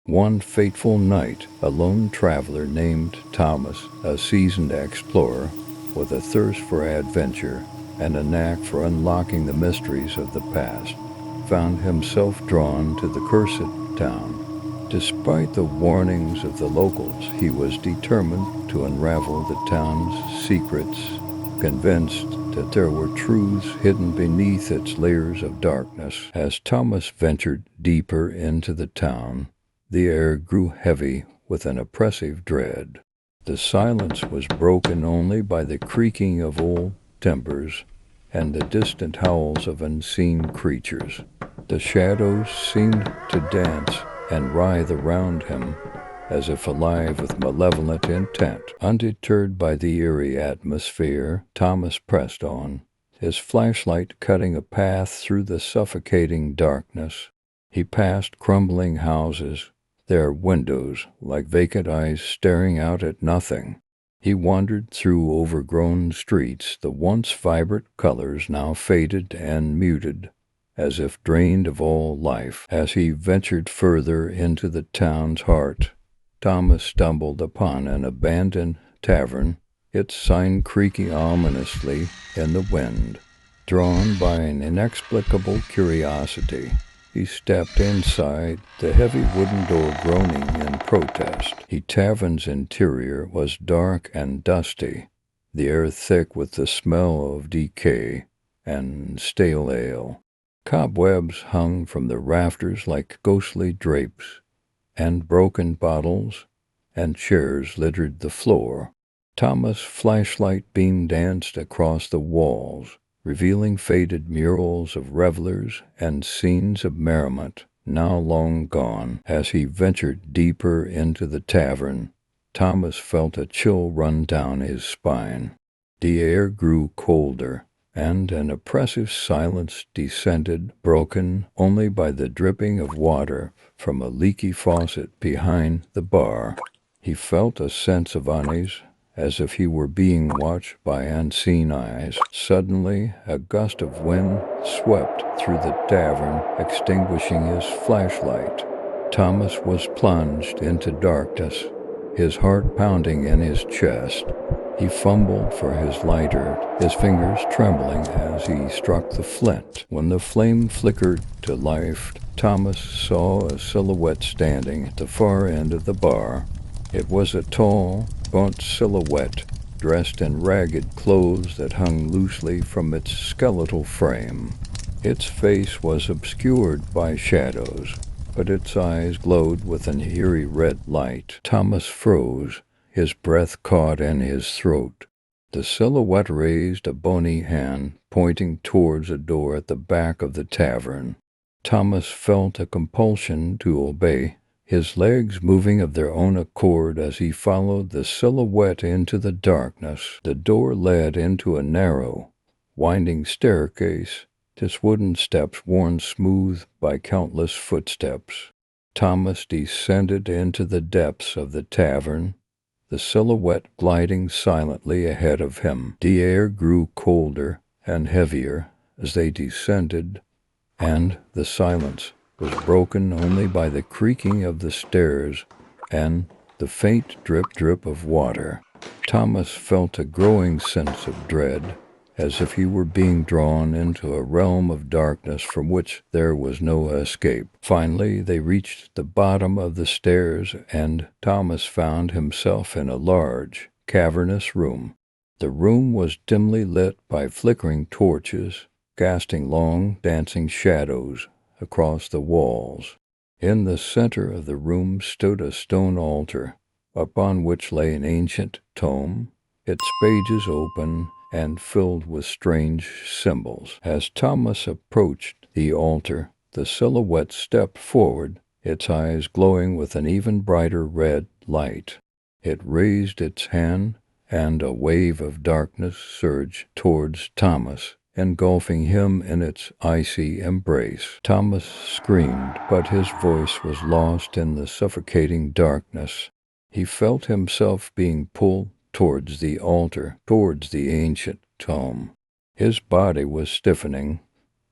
One fateful night, a lone traveler named Thomas, a seasoned explorer with a thirst for adventure and a knack for unlocking the mysteries of the past, found himself drawn to the cursed town. Despite the warnings of the locals, he was determined to unravel the town's secrets, convinced that there were truths hidden beneath its layers of darkness. As Thomas ventured deeper into the town, the air grew heavy with an oppressive dread. The silence was broken only by the creaking of old timbers and the distant howls of unseen creatures. The shadows seemed to dance and writhe around him, as if alive with malevolent intent. Undeterred by the eerie atmosphere, Thomas pressed on, his flashlight cutting a path through the suffocating darkness. He passed crumbling houses, their windows like vacant eyes staring out at nothing. He wandered through overgrown streets, the once vibrant colors now faded and muted, as if drained of all life. As he ventured further into the town's heart, Thomas stumbled upon an abandoned tavern, its sign creaking ominously in the wind. Drawn by an inexplicable curiosity, he stepped inside, the heavy wooden door groaning in protest. The tavern's interior was dark and dusty, the air thick with the smell of decay and stale ale. Cobwebs hung from the rafters like ghostly drapes, and broken bottles and chairs littered the floor. Thomas' flashlight beam danced across the walls, revealing faded murals of revelers and scenes of merriment now long gone. As he ventured deeper into the tavern, Thomas felt a chill run down his spine. The air grew colder, and an oppressive silence descended, broken only by the dripping of water from a leaky faucet behind the bar. He felt a sense of unease, as if he were being watched by unseen eyes. Suddenly, a gust of wind swept through the tavern, extinguishing his flashlight. Thomas was plunged into darkness, his heart pounding in his chest. He fumbled for his lighter, his fingers trembling as he struck the flint. When the flame flickered to life, Thomas saw a silhouette standing at the far end of the bar. It was a tall, gaunt silhouette, dressed in ragged clothes that hung loosely from its skeletal frame. Its face was obscured by shadows, but its eyes glowed with an eerie red light. Thomas froze, his breath caught in his throat. The silhouette raised a bony hand, pointing towards a door at the back of the tavern. Thomas felt a compulsion to obey, his legs moving of their own accord as he followed the silhouette into the darkness. The door led into a narrow, winding staircase, its wooden steps worn smooth by countless footsteps. Thomas descended into the depths of the tavern, the silhouette gliding silently ahead of him. The air grew colder and heavier as they descended, and the silence was broken only by the creaking of the stairs and the faint drip of water. Thomas felt a growing sense of dread, as if he were being drawn into a realm of darkness from which there was no escape. Finally, they reached the bottom of the stairs, and Thomas found himself in a large, cavernous room. The room was dimly lit by flickering torches, casting long, dancing shadows across the walls. In the center of the room stood a stone altar, upon which lay an ancient tome, its pages open and filled with strange symbols. As Thomas approached the altar, the silhouette stepped forward, its eyes glowing with an even brighter red light. It raised its hand, and a wave of darkness surged towards Thomas, engulfing him in its icy embrace. Thomas screamed, but his voice was lost in the suffocating darkness. He felt himself being pulled towards the altar, towards the ancient tome. His body was stiffening,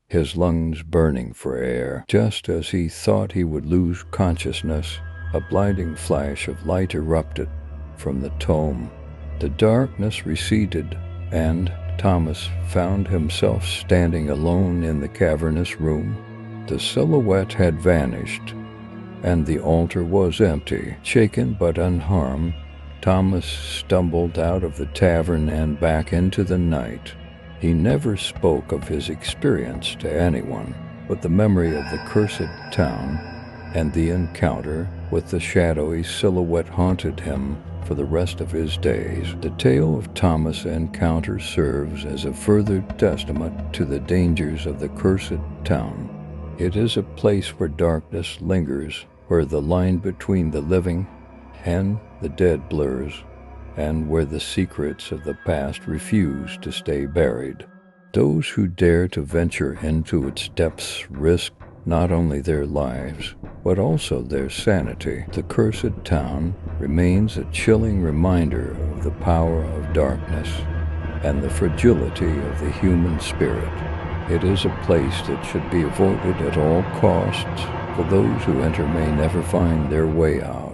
his lungs burning for air. Just as he thought he would lose consciousness, a blinding flash of light erupted from the tomb. The darkness receded, and Thomas found himself standing alone in the cavernous room. The silhouette had vanished, and the altar was empty. Shaken but unharmed, Thomas stumbled out of the tavern and back into the night. He never spoke of his experience to anyone, but the memory of the cursed town and the encounter with the shadowy silhouette haunted him for the rest of his days. The tale of Thomas' encounter serves as a further testament to the dangers of the cursed town. It is a place where darkness lingers, where the line between the living and the dead blurs, and where the secrets of the past refuse to stay buried. Those who dare to venture into its depths risk not only their lives, but also their sanity. The cursed town remains a chilling reminder of the power of darkness and the fragility of the human spirit. It is a place that should be avoided at all costs, for those who enter may never find their way out.